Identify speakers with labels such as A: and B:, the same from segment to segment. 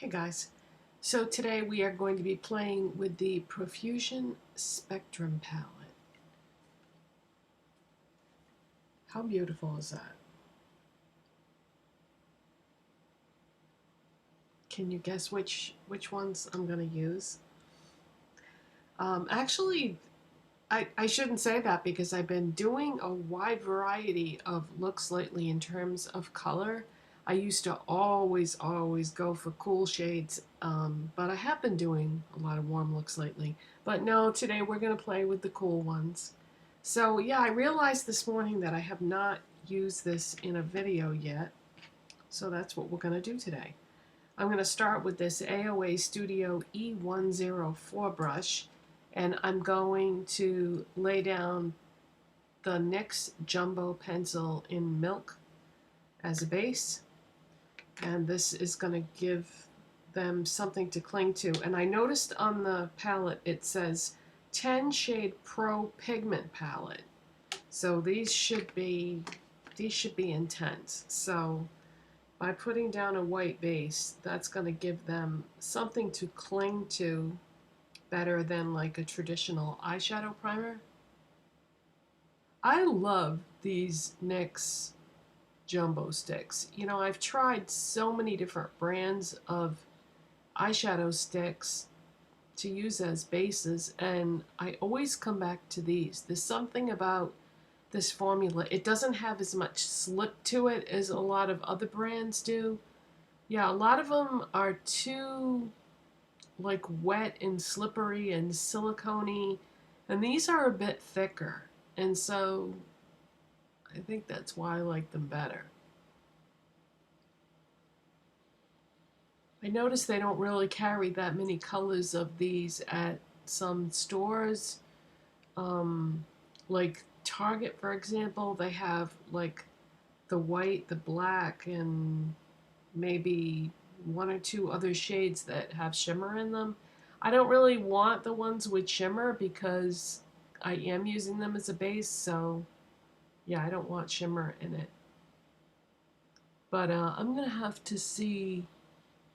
A: Hey guys, so today we are going to be playing with the Profusion Spectrum palette. How beautiful is that? Can you guess which ones I'm going to use? Actually, I shouldn't say that because I've been doing a wide variety of looks lately in terms of color. I used to always go for cool shades, but I have been doing a lot of warm looks lately. But no, today we're going to play with the cool ones. So yeah, I realized this morning that I have not used this in a video yet, so that's what we're going to do today. I'm going to start with this AOA Studio E104 brush, and I'm going to lay down the NYX Jumbo Pencil in Milk as a base, and this is going to give them something to cling to. And I noticed on the palette it says 10 shade Pro Pigment palette, so these should be intense. So by putting down a white base, that's going to give them something to cling to better than like a traditional eyeshadow primer. I love these NYX Jumbo sticks. You know, I've tried so many different brands of eyeshadow sticks to use as bases, and I always come back to these. There's something about this formula. It doesn't have as much slip to it as a lot of other brands do. Yeah, a lot of them are too like wet and slippery and silicone-y, and these are a bit thicker, and so I think that's why I like them better. I notice they don't really carry that many colors of these at some stores. Like Target, for example, they have like the white, the black, and maybe one or two other shades that have shimmer in them. I don't really want the ones with shimmer because I am using them as a base, so yeah, I don't want shimmer in it. But I'm going to have to see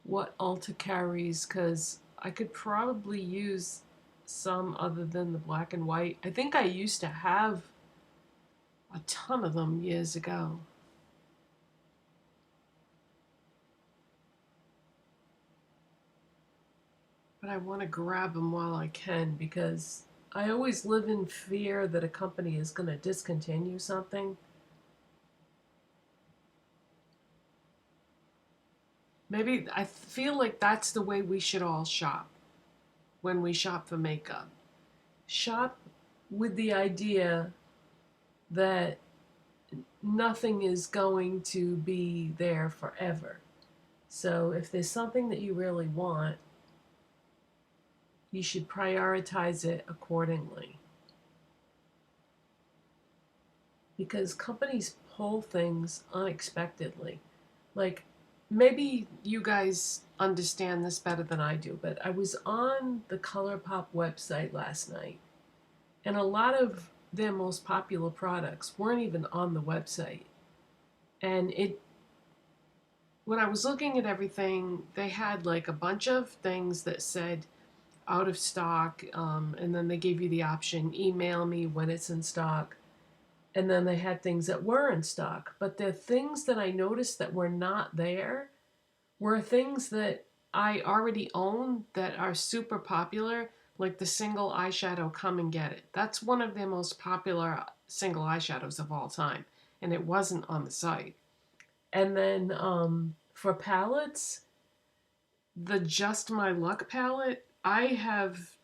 A: what Ulta carries because I could probably use some other than the black and white. I think I used to have a ton of them years ago. But I want to grab them while I can because I always live in fear that a company is going to discontinue something. Maybe I feel like that's the way we should all shop when we shop for makeup. Shop with the idea that nothing is going to be there forever. So if there's something that you really want, you should prioritize it accordingly. Because companies pull things unexpectedly. Like, maybe you guys understand this better than I do, but I was on the Colourpop website last night, and a lot of their most popular products weren't even on the website. And when I was looking at everything, they had like a bunch of things that said out of stock, and then they gave you the option, email me when it's in stock. And then they had things that were in stock. But the things that I noticed that were not there were things that I already own that are super popular, like the single eyeshadow Come and Get It. That's one of their most popular single eyeshadows of all time, and it wasn't on the site. And then for palettes, the Just My Luck palette, I have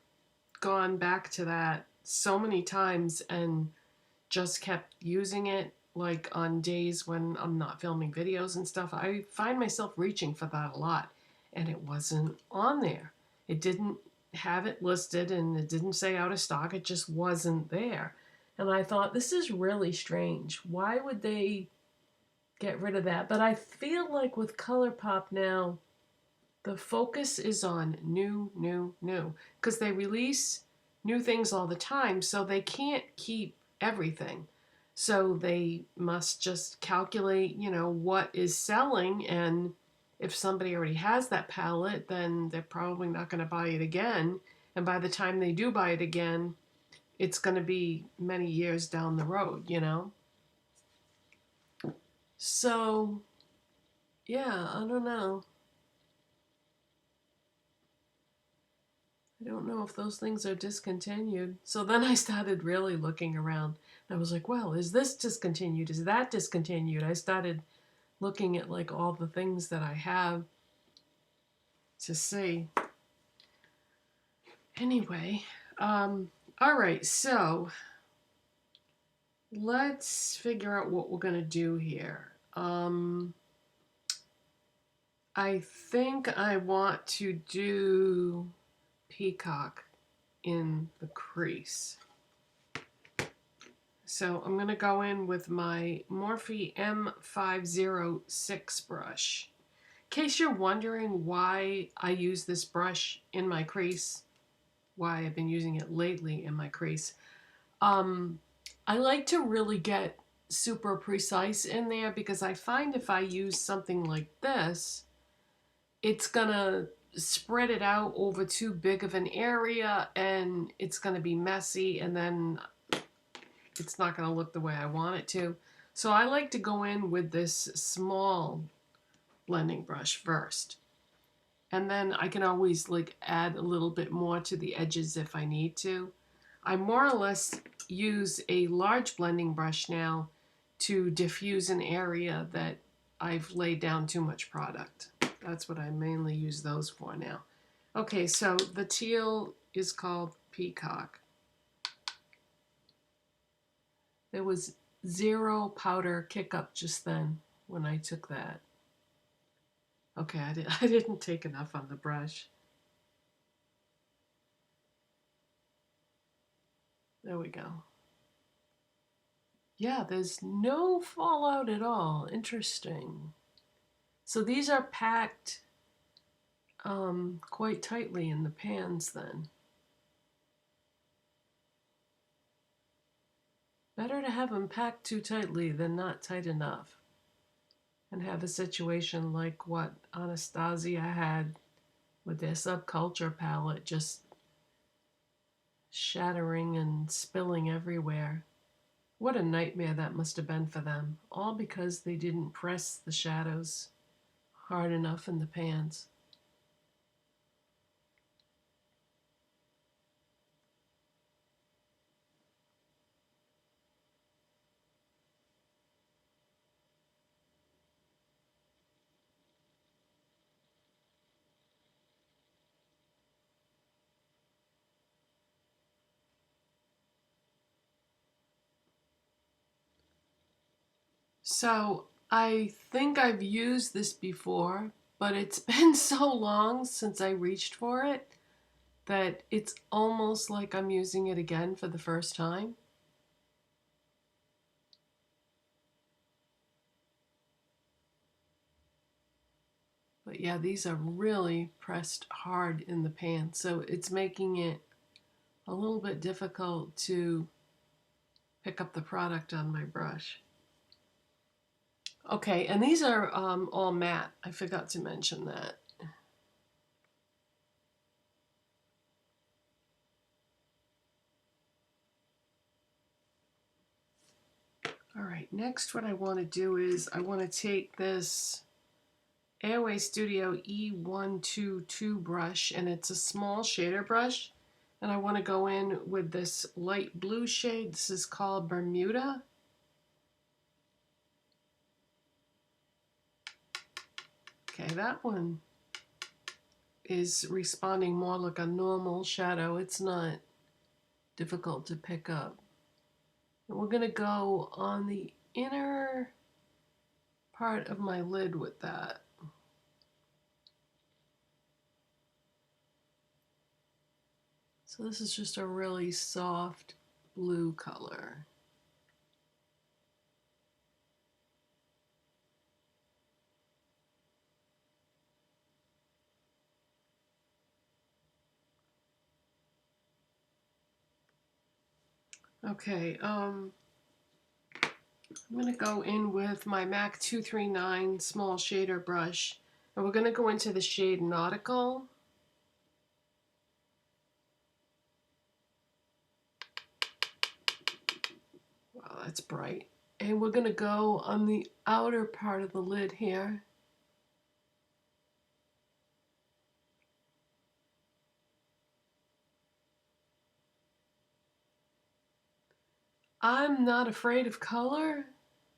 A: gone back to that so many times and just kept using it, like on days when I'm not filming videos and stuff. I find myself reaching for that a lot, and it wasn't on there. It didn't have it listed, and it didn't say out of stock. It just wasn't there. And I thought, this is really strange. Why would they get rid of that? But I feel like with Colourpop now, the focus is on new, because they release new things all the time, so they can't keep everything. So they must just calculate, you know, what is selling and if somebody already has that palette, then they're probably not going to buy it again. And by the time they do buy it again, it's going to be many years down the road, you know? So, yeah, I don't know. I don't know if those things are discontinued. So then I started really looking around. I was like, well, is this discontinued? Is that discontinued? I started looking at like all the things that I have to see. Anyway, all right, so let's figure out what we're going to do here. I think I want to do Peacock in the crease. So I'm going to go in with my Morphe M506 brush. In case you're wondering why I use this brush in my crease, why I've been using it lately in my crease, I like to really get super precise in there because I find if I use something like this, it's gonna spread it out over too big of an area and it's gonna be messy and then it's not gonna look the way I want it to. So I like to go in with this small blending brush first. And then I can always like add a little bit more to the edges if I need to. I more or less use a large blending brush now to diffuse an area that I've laid down too much product. That's what I mainly use those for now. Okay, so the teal is called Peacock. There was zero powder kick up just then when I took that. Okay, I didn't take enough on the brush. There we go. Yeah, there's no fallout at all. Interesting. So these are packed quite tightly in the pans then. Better to have them packed too tightly than not tight enough. And have a situation like what Anastasia had with their Subculture palette, just shattering and spilling everywhere. What a nightmare that must have been for them, all because they didn't press the shadows hard enough in the pans. So I think I've used this before, but it's been so long since I reached for it that it's almost like I'm using it again for the first time. But yeah, these are really pressed hard in the pan, so it's making it a little bit difficult to pick up the product on my brush. Okay, and these are all matte. I forgot to mention that. All right, next what I want to do is I want to take this Airway Studio E122 brush, and it's a small shader brush, and I want to go in with this light blue shade. This is called Bermuda. Okay, that one is responding more like a normal shadow. It's not difficult to pick up. And we're going to go on the inner part of my lid with that. So this is just a really soft blue color. Okay, I'm going to go in with my MAC 239 small shader brush, And we're going to go into the shade Nautical. Wow, that's bright. And we're going to go on the outer part of the lid here. I'm not afraid of color,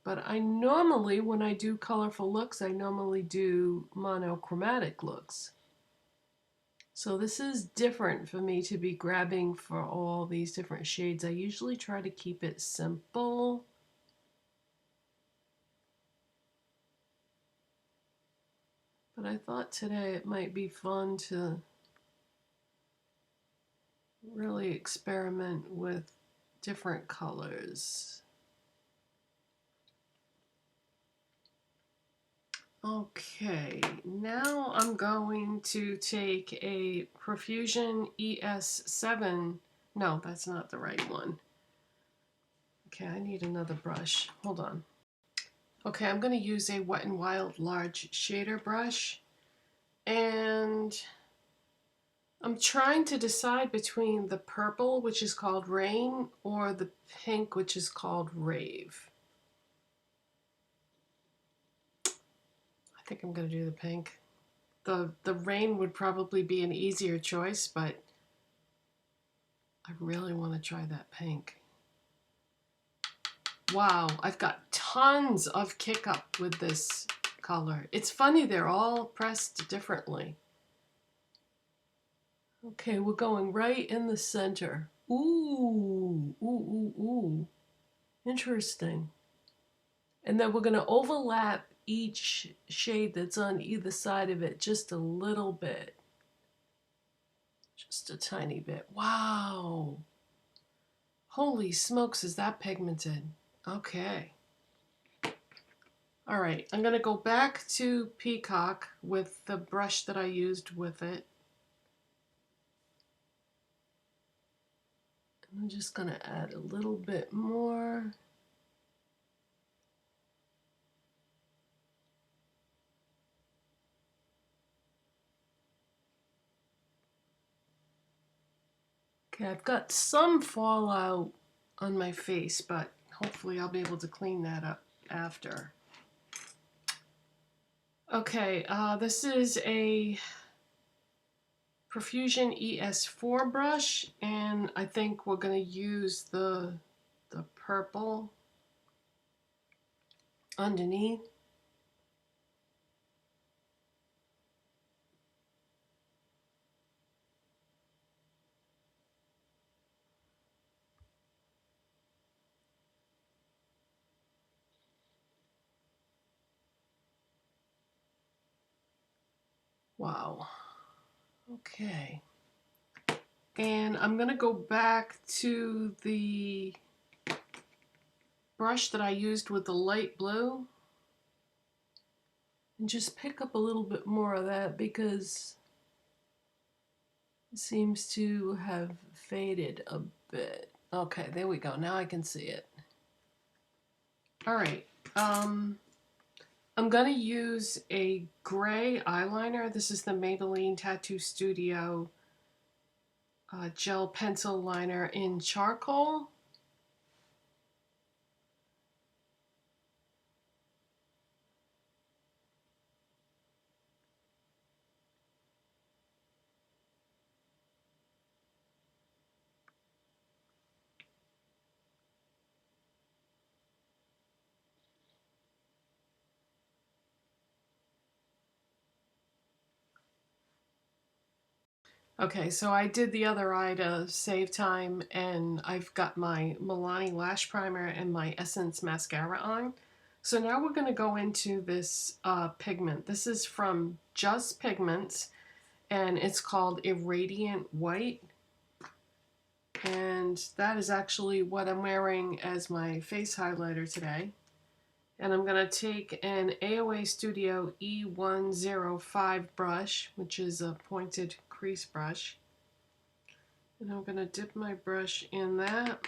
A: but I normally, when I do colorful looks, I normally do monochromatic looks. So this is different for me to be grabbing for all these different shades. I usually try to keep it simple. But I thought today it might be fun to really experiment with different colors. Okay, now I'm going to take a Profusion ES7. No, that's not the right one. Okay, I need another brush. Hold on. Okay, I'm going to use a Wet n Wild large shader brush. And I'm trying to decide between the purple, which is called Rain, or the pink, which is called Rave. I think I'm going to do the pink. The Rain would probably be an easier choice, but I really want to try that pink. Wow, I've got tons of kick up with this color. It's funny, they're all pressed differently. Okay, we're going right in the center. Ooh, ooh, ooh, ooh. Interesting. And then we're going to overlap each shade that's on either side of it just a little bit. Just a tiny bit. Wow. Holy smokes, is that pigmented? Okay. All right, I'm going to go back to Peacock with the brush that I used with it. I'm just going to add a little bit more. Okay, I've got some fallout on my face, but hopefully I'll be able to clean that up after. Okay, this is a Profusion ES4 brush, and I think we're going to use the purple underneath. Wow. Okay. And I'm going to go back to the brush that I used with the light blue and just pick up a little bit more of that because it seems to have faded a bit. Okay, there we go. Now I can see it. All right. I'm going to use a gray eyeliner. This is the Maybelline Tattoo Studio gel pencil liner in charcoal. Okay, so I did the other eye to save time, and I've got my Milani lash primer and my Essence mascara on. So now we're going to go into this pigment. This is from Just Pigments, and it's called Irradiant White. And that is actually what I'm wearing as my face highlighter today. And I'm going to take an AOA Studio E105 brush, which is a pointed crease brush. And I'm going to dip my brush in that,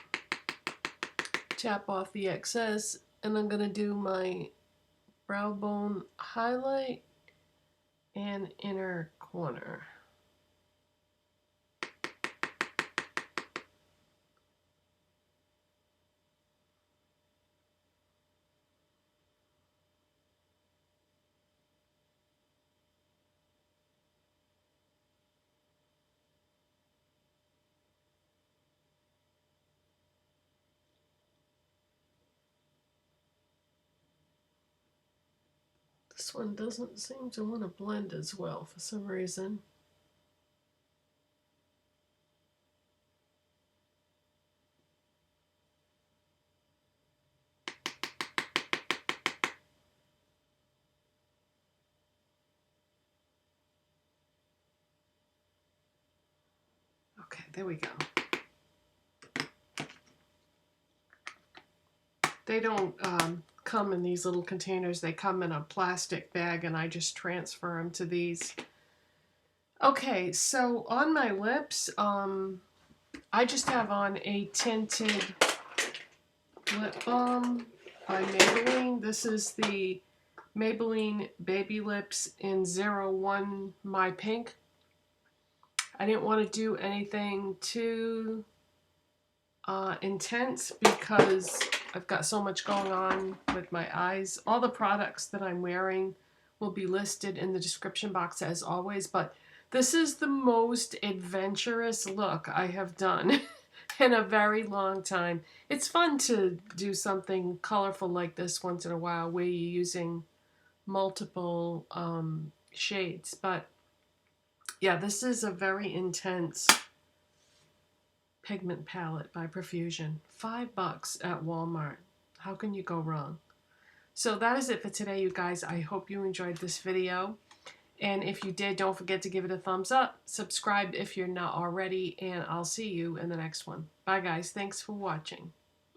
A: tap off the excess, and I'm going to do my brow bone highlight and inner corner. This one doesn't seem to want to blend as well for some reason. Okay, there we go. They don't come in these little containers. They come in a plastic bag, and I just transfer them to these. Okay, so on my lips, I just have on a tinted lip balm by Maybelline. This is the Maybelline Baby Lips in 01 My Pink. I didn't want to do anything too intense because I've got so much going on with my eyes. All the products that I'm wearing will be listed in the description box as always, but this is the most adventurous look I have done in a very long time. It's fun to do something colorful like this once in a while where you're using multiple shades, but yeah, this is a very intense pigment palette by Profusion. $5 at Walmart. How can you go wrong? So that is it for today, you guys. I hope you enjoyed this video. And if you did, don't forget to give it a thumbs up. Subscribe if you're not already. And I'll see you in the next one. Bye, guys. Thanks for watching.